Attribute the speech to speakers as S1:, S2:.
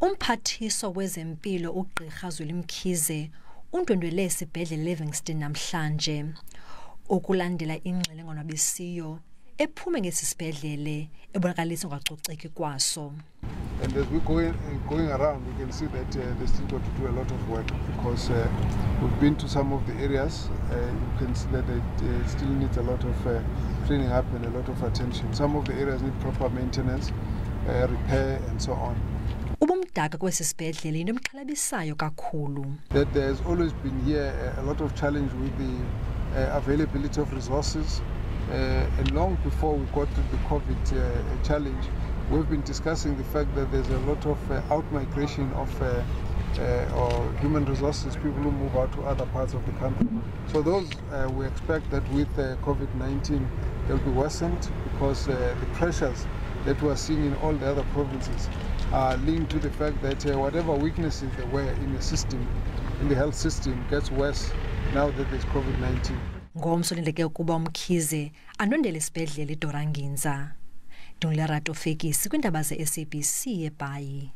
S1: Umphathiswa wezempilo ugqirha uZweli Mkhize undwendwele esibhedlela eLivingstone namhlanje ukulandela ingxele ngonwabisiyo ephume ngesibhedlele ebonakalisa ngacoceki kwaso.
S2: And as we're going around, we can see that they still got to do a lot of work because we've been to some of the areas. You can see that it still needs a lot of cleaning up and a lot of attention. Some of the areas need proper maintenance, repair and so on.
S1: Ubumdaka kwesibhedlele into emxhalabisayo kakhulu.
S2: That there's always been here a lot of challenge with the availability of resources. And long before we got to the COVID challenge, we've been discussing the fact that there's a lot of out-migration of or human resources, people who move out to other parts of the country. So those, we expect that with COVID-19, they'll be worsened because the pressures that we're seeing in all the other provinces are linked to the fact that whatever weaknesses there were in the system, in the health system, gets worse now that there's COVID-19.
S1: Ngomso lindeke ukuba Mkhize anondele isibhedlela iDoranginza. Dungilerato Fekisi kwindaba ze SABC eBhayi.